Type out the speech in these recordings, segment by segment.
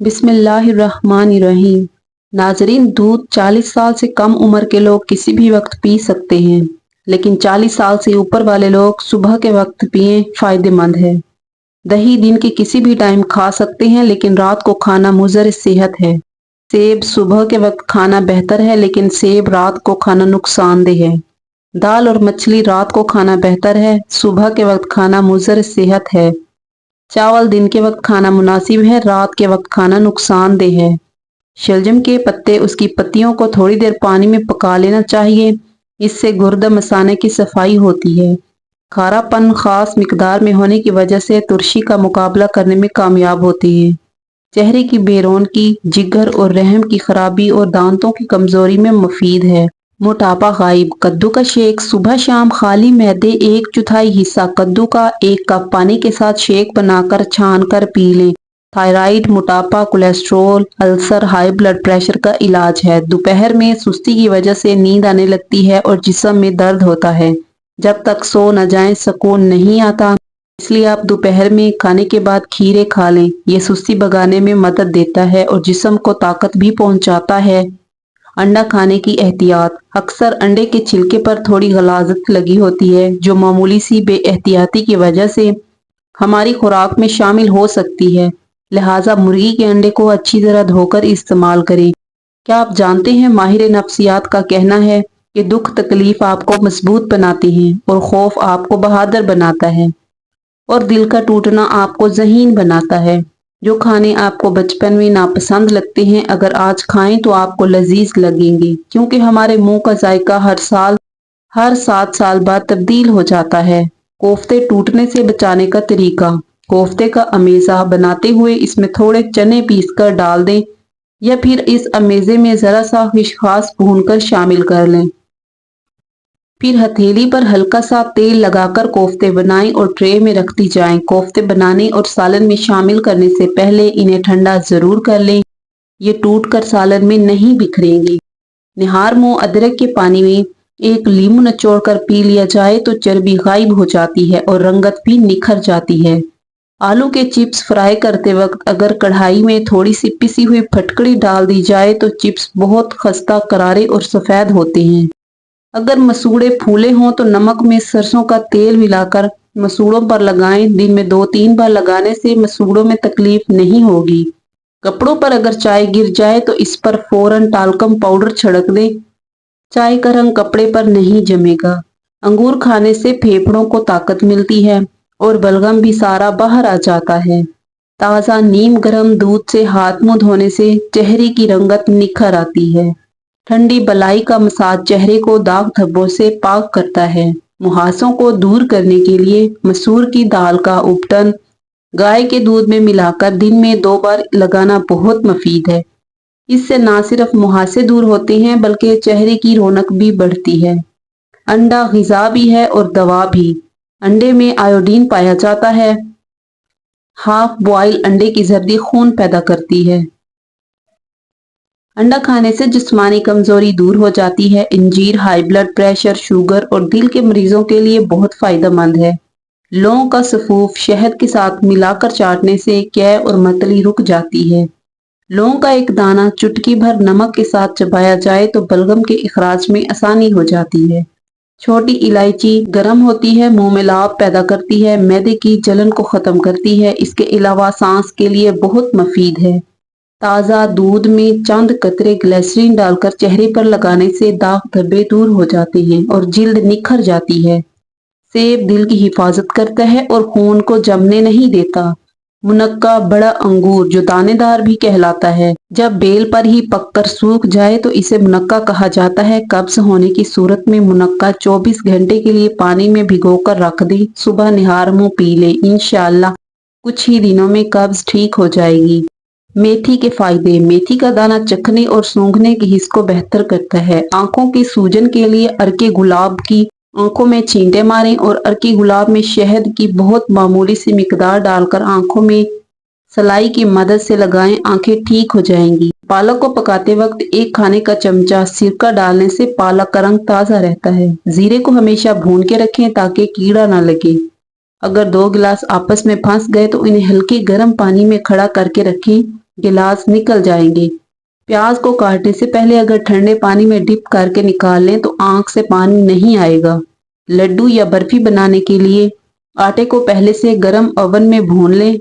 बिस्मिल्लाहिर्रहमानिर्रहीम। नाजरीन, दूध 40 साल से कम उम्र के लोग किसी भी वक्त पी सकते हैं, लेकिन 40 साल से ऊपर वाले लोग सुबह के वक्त पिए फायदेमंद है। दही दिन के किसी भी टाइम खा सकते हैं, लेकिन रात को खाना मुज़र सेहत है। सेब सुबह के वक्त खाना बेहतर है, लेकिन सेब रात को खाना नुकसानदेह है। दाल और मछली रात को खाना बेहतर है, सुबह के वक्त खाना मुज़र सेहत है। चावल दिन के वक्त खाना मुनासिब है, रात के वक्त खाना नुकसानदेह है। शलजम के पत्ते उसकी पत्तियों को थोड़ी देर पानी में पका लेना चाहिए, इससे गुर्दा मसाने की सफाई होती है। खारापन खास मिकदार में होने की वजह से तुरशी का मुकाबला करने में कामयाब होती है। चेहरे की बेरौनकी, जिगर और रहम की खराबी और दांतों की कमजोरी में मुफीद है। मोटापा गायब। कद्दू का शेक सुबह शाम खाली मैदे 1/4 हिस्सा कद्दू का 1 कप पानी के साथ शेक बनाकर छान कर पी लें। थायराइड, मोटापा, cholesterol, ulcer, high blood pressure का इलाज है। दोपहर में सुस्ती की वजह से नींद आने लगती है और जिस्म में दर्द होता है। जब तक सो न जाएं सुकून नहीं आता, इसलिए आप दोपहर में खाने के बाद खीरे खा लें। ये सुस्ती भगाने में मदद देता है और जिस्म को ताकत भी पहुंचाता है। अंडा खाने की एहतियात। अक्सर अंडे के छिलके पर थोड़ी गलाजत लगी होती है, जो मामूली सी बेएहतियाती की वजह से हमारी खुराक में शामिल हो सकती है। लिहाजा मुर्गी के अंडे को अच्छी तरह धोकर इस्तेमाल करें। क्या आप जानते हैं, माहिर नफ्सियात का कहना है कि दुख तकलीफ आपको मजबूत बनाती है और खौफ आपको बहादुर बनाता है और दिल का टूटना आपको ज़हीन बनाता है। जो खाने आपको बचपन में नापसंद लगते हैं, अगर आज खाएं तो आपको लजीज लगेंगे, क्योंकि हमारे मुंह का जायका हर 7 साल बाद तब्दील हो जाता है। कोफ्ते टूटने से बचाने का तरीका। कोफ्ते का अमेज़ा बनाते हुए इसमें थोड़े चने पीसकर डाल दें या फिर इस अमेज़े में ज़रा सा खसखस भूनकर शामिल कर लें। फिर हथेली पर हल्का सा तेल लगाकर कोफ्ते बनाएं और ट्रे में रखती जाएं। कोफ्ते बनाने और सालन में शामिल करने से पहले इन्हें ठंडा जरूर कर लें, ये टूट कर सालन में नहीं बिखरेंगे। निहार मुंह अदरक के पानी में 1 लीमू निचोड़कर पी लिया जाए तो चर्बी गायब हो जाती है और रंगत भी निखर जाती है। आलू के चिप्स फ्राई करते वक्त अगर कढ़ाई में थोड़ी सी पिसी हुई फटकड़ी डाल दी जाए तो चिप्स बहुत खस्ता, करारे और सफेद होते हैं। अगर मसूड़े फूले हों तो नमक में सरसों का तेल मिलाकर मसूड़ों पर लगाएं। दिन में 2-3 बार लगाने से मसूड़ों में तकलीफ नहीं होगी। कपड़ों पर अगर चाय गिर जाए तो इस पर फौरन टाल्कम पाउडर छिड़क दें, चाय का रंग कपड़े पर नहीं जमेगा। अंगूर खाने से फेफड़ों को ताकत मिलती है और बलगम भी सारा बाहर आ जाता है। ताज़ा नीम गर्म दूध से हाथ मुंह धोने से चेहरे की रंगत निखर आती है। ठंडी बलाई का मसाज चेहरे को दाग धब्बों से पाक करता है। मुहासों को दूर करने के लिए मसूर की दाल का उपटन गाय के दूध में मिलाकर दिन में 2 बार लगाना बहुत मुफीद है। इससे ना सिर्फ मुहासे दूर होते हैं, बल्कि चेहरे की रौनक भी बढ़ती है। अंडा ग़िज़ा भी है और दवा भी। अंडे में आयोडीन पाया जाता है। हाफ बॉयल अंडे की जर्दी खून पैदा करती है। अंडा खाने से जिस्मानी कमजोरी दूर हो जाती है। इंजीर हाई ब्लड प्रेशर, शुगर और दिल के मरीजों के लिए बहुत फायदेमंद है। लौंग का सफूफ शहद के साथ मिलाकर चाटने से कै और मतली रुक जाती है। लौंग का एक दाना चुटकी भर नमक के साथ चबाया जाए तो बलगम के इखराज में आसानी हो जाती है। छोटी इलायची गर्म होती है, मुंह में लाभ पैदा करती है, मैदे की जलन को खत्म करती है। इसके अलावा सांस के लिए बहुत मुफीद है। ताज़ा दूध में चंद कतरे ग्लिसरीन डालकर चेहरे पर लगाने से दाग धब्बे दूर हो जाते हैं और जिल्द निखर जाती है। सेब दिल की हिफाजत करता है और खून को जमने नहीं देता। मुनक्का बड़ा अंगूर जो दानेदार भी कहलाता है, जब बेल पर ही पककर सूख जाए तो इसे मुनक्का कहा जाता है। कब्ज होने की सूरत में मुनक्का 24 घंटे के लिए पानी में भिगोकर रख दें, सुबह निहार मुंह पी ले, इंशाअल्लाह कुछ ही दिनों में कब्ज ठीक हो जाएगी। मेथी के फायदे। मेथी का दाना चखने और सूंघने की हिस्स को बेहतर करता है। आंखों की सूजन के लिए अर्के गुलाब की आंखों में छींटे मारें और अर्के गुलाब में शहद की बहुत मामूली सी मिकदार डालकर आंखों में सलाई की मदद से लगाएं, आंखें ठीक हो जाएंगी। पालक को पकाते वक्त 1 खाने का चमचा सिरका डालने से पालक का रंग ताज़ा रहता है। जीरे को हमेशा भून के रखें ताकि कीड़ा ना लगे। अगर 2 गिलास आपस में फंस गए तो इन्हें हल्के गर्म पानी में खड़ा करके रखें गिलास निकल जाएंगे। प्याज को काटने से पहले अगर ठंडे पानी में डिप करके निकाल लें तो आंख से पानी नहीं आएगा। लड्डू या बर्फी बनाने के लिए आटे को पहले से गर्म ओवन में भून लें।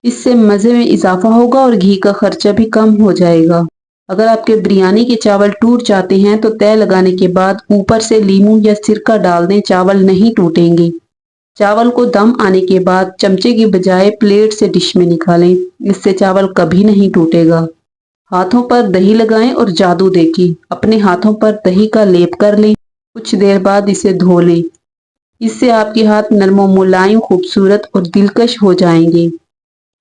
इससे मज़े में इजाफा होगा और घी का खर्चा भी कम हो जाएगा। अगर आपके बिरयानी के चावल टूट जाते हैं तो तय लगाने के बाद ऊपर से लीमू या सिरका डाल दें, चावल नहीं टूटेंगे। चावल को दम आने के बाद चमचे की बजाय प्लेट से डिश में निकालें, इससे चावल कभी नहीं टूटेगा। हाथों पर दही लगाएं और जादू देखें। अपने हाथों पर दही का लेप कर लें, कुछ देर बाद इसे धो लें। इससे आपके हाथ नरम मुलायम, खूबसूरत और दिलकश हो जाएंगे।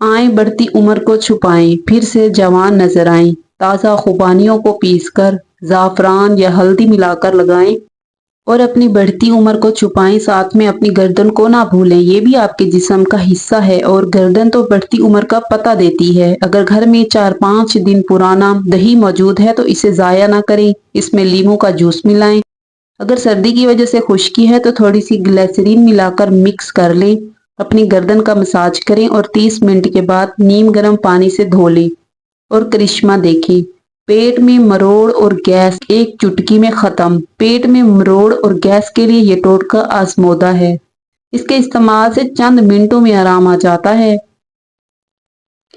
आए बढ़ती उम्र को छुपाएं, फिर से जवान नजर आएं। ताज़ा खुबानियों को पीसकर ज़ाफ़रान या हल्दी मिलाकर लगाएं और अपनी बढ़ती उम्र को छुपाएं। साथ में अपनी गर्दन को ना भूलें, ये भी आपके जिस्म का हिस्सा है और गर्दन तो बढ़ती उम्र का पता देती है। अगर घर में 4-5 दिन पुराना दही मौजूद है तो इसे ज़ाया ना करें, इसमें लीमू का जूस मिलाएं। अगर सर्दी की वजह से खुश्की है तो थोड़ी सी ग्लिसरीन मिलाकर मिक्स कर लें। अपनी गर्दन का मसाज करें और 30 मिनट के बाद नीम गर्म पानी से धो लें और करिश्मा देखें। पेट में मरोड़ और गैस एक चुटकी में खत्म। पेट में मरोड़ और गैस के लिए ये टोटका आजमौदा है। इसके इस्तेमाल से चंद मिनटों में आराम आ जाता है।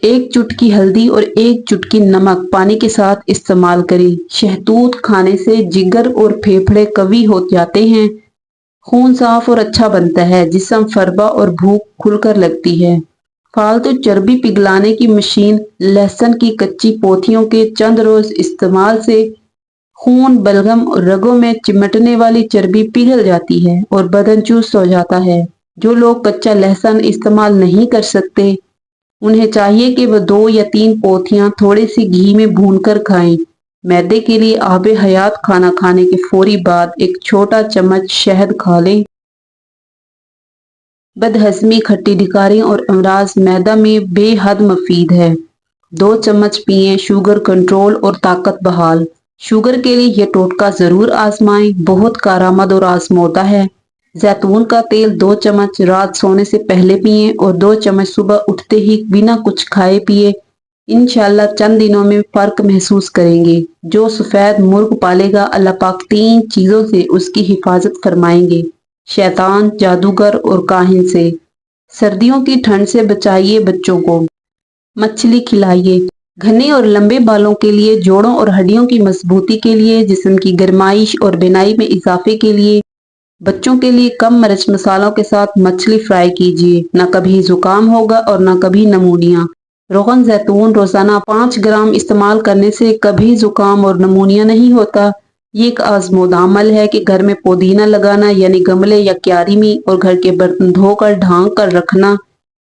एक चुटकी हल्दी और एक चुटकी नमक पानी के साथ इस्तेमाल करें। शहतूत खाने से जिगर और फेफड़े कवी हो जाते हैं, खून साफ और अच्छा बनता है, जिस्म फरबा और भूख खुलकर लगती है। फालतू चर्बी पिघलाने की मशीन लहसुन की कच्ची पोथियों के चंद रोज इस्तेमाल से खून, बलगम और रगों में चिमटने वाली चर्बी पिघल जाती है और बदन चुस्त हो जाता है। जो लोग कच्चा लहसुन इस्तेमाल नहीं कर सकते उन्हें चाहिए कि वह 2 या 3 पोथियां थोड़े से घी में भूनकर खाएं। मैदे के लिए आबे हयात खाना खाने के फौरी बाद एक छोटा चम्मच शहद खा लें। बदहजमी, खट्टी ढिकारी और अमराज मैदा में बेहद मुफीद है। 2 चम्मच पिएं। शुगर कंट्रोल और ताकत बहाल। शुगर के लिए यह टोटका जरूर आजमाएं, बहुत कारआमद और आजमौदा है। जैतून का तेल 2 चम्मच रात सोने से पहले पिएं और 2 चम्मच सुबह उठते ही बिना कुछ खाए पिए। इंशाल्लाह चंद दिनों में फर्क महसूस करेंगे। जो सफेद मुर्ग पालेगा अल्लाह पाक 3 चीजों से उसकी हिफाजत फरमाएंगे, शैतान, जादूगर और काहिन से। सर्दियों की ठंड से बचाइए बच्चों को। मछली खिलाइए। घने और लंबे बालों के लिए, जोड़ों और हड्डियों की मजबूती के लिए, जिस्म की गर्माइश और बिनाई में इजाफे के लिए बच्चों के लिए कम मिर्च मसालों के साथ मछली फ्राई कीजिए। न कभी जुकाम होगा और न कभी नमूनिया। रोगन जैतून रोजाना 5 ग्राम इस्तेमाल करने से कभी जुकाम और नमूनिया नहीं होता। ये एक आजमौदा अमल है कि घर में पुदीना लगाना, यानी गमले या क्यारी में, और घर के बर्तन धोकर ढांक कर रखना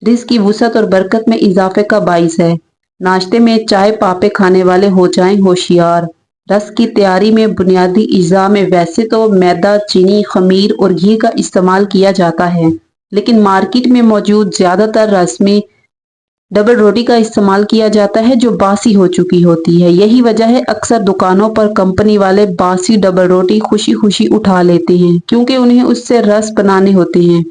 रिज़्क की वुसअत और बरकत में इजाफे का बाइस है। नाश्ते में चाय पापे खाने वाले हो जाएं होशियार। रस की तैयारी में बुनियादी अज़ा में वैसे तो मैदा, चीनी, खमीर और घी का इस्तेमाल किया जाता है, लेकिन मार्केट में मौजूद ज्यादातर रस में डबल रोटी का इस्तेमाल किया जाता है जो बासी हो चुकी होती है। यही वजह है अक्सर दुकानों पर कंपनी वाले बासी डबल रोटी खुशी खुशी उठा लेते हैं, क्योंकि उन्हें उससे रस बनाने होते हैं।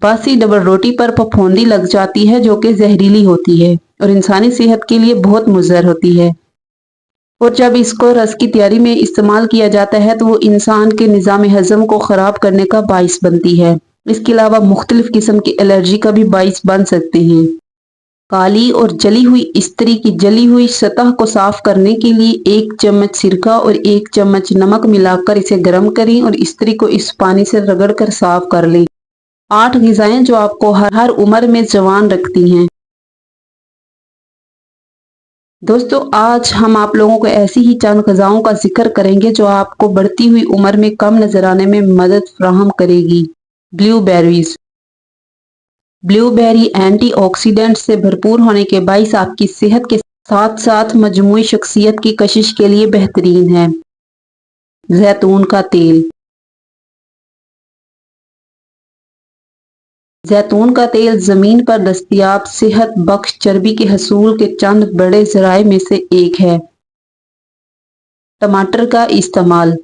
बासी डबल रोटी पर फफूंदी लग जाती है जो कि जहरीली होती है और इंसानी सेहत के लिए बहुत मुज़र होती है। और जब इसको रस की तैयारी में इस्तेमाल किया जाता है तो वो इंसान के निज़ाम हज़म को ख़राब करने का बाइस बनती है। इसके अलावा मुख्तलिफ किस्म की एलर्जी का भी बाइस बन सकते हैं। काली और जली हुई इस्त्री की जली हुई सतह को साफ करने के लिए 1 चम्मच सिरका और 1 चम्मच नमक मिलाकर इसे गर्म करें और इस्त्री को इस पानी से रगड़कर साफ कर लें। 8 ग़िज़ाएं जो आपको हर उम्र में जवान रखती हैं। दोस्तों, आज हम आप लोगों को ऐसी ही चंद ग़िज़ाओं का जिक्र करेंगे जो आपको बढ़ती हुई उम्र में कम नजर आने में मदद फराहम करेगी। ब्लूबेरीज। ब्लूबेरी एंटीऑक्सीडेंट से भरपूर होने के बाइस आपकी सेहत के साथ साथ मजमूई शख्सियत की कशिश के लिए बेहतरीन है। जैतून का तेल। जैतून का तेल जमीन पर दस्तयाब सेहत बख्श चर्बी के हसूल के चंद बड़े जराए में से एक है। टमाटर का इस्तेमाल।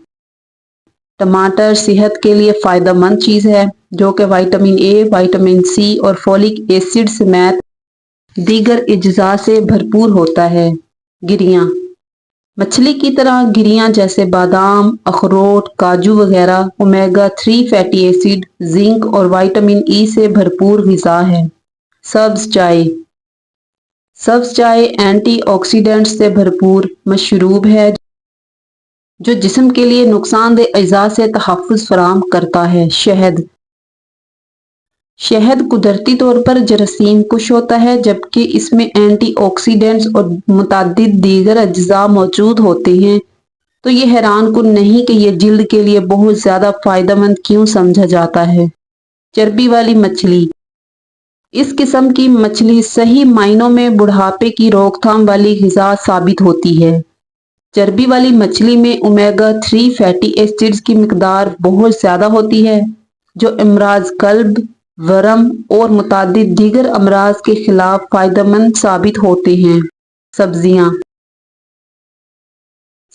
टमाटर सेहत के लिए फायदेमंद चीज है जो कि विटामिन ए, विटामिन सी और फोलिक एसिड समेत دیگر اجزاء سے بھرپور ہوتا ہے۔ گریاں مچھلی کی طرح گریاں جیسے بادام، اخروٹ، کاجو وغیرہ اومیگا 3 فیٹی ایسڈ، زنک اور وٹامن ای سے بھرپور غذا ہے۔ سبز چائے سبز چائے اینٹی آکسیڈنٹس سے بھرپور مشروب ہے جو جسم کے لیے نقصان دہ اجزاء سے تحفظ فراہم کرتا ہے۔ شہد قدرتی طور پر جراثیم کش ہوتا ہے جبکہ اس میں اینٹی آکسیڈنٹس اور متعدد دیگر اجزاء موجود ہوتے ہیں، تو یہ حیران کن نہیں کہ یہ جلد کے لیے بہت زیادہ فائدہ مند کیوں سمجھا جاتا ہے۔ چربی والی مچھلی اس قسم کی مچھلی صحیح معنوں میں بڑھاپے کی روک تھام والی غذا ثابت ہوتی ہے۔ چربی والی مچھلی میں اومیگا 3 فیٹی ایسڈز کی مقدار بہت زیادہ ہوتی ہے جو امراض قلب، ورم اور متعدد دیگر امراض کے خلاف فائدہ مند ثابت ہوتے ہیں۔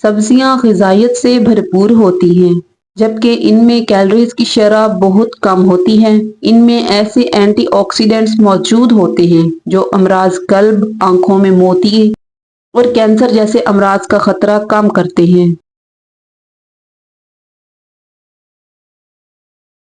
سبزیاں غذائیت سے بھرپور ہوتی ہیں جبکہ ان میں کیلوریز کی شرح بہت کم ہوتی ہے۔ ان میں ایسے اینٹی آکسیڈنٹس موجود ہوتے ہیں جو امراض قلب، آنکھوں میں موتی اور کینسر جیسے امراض کا خطرہ کم کرتے ہیں۔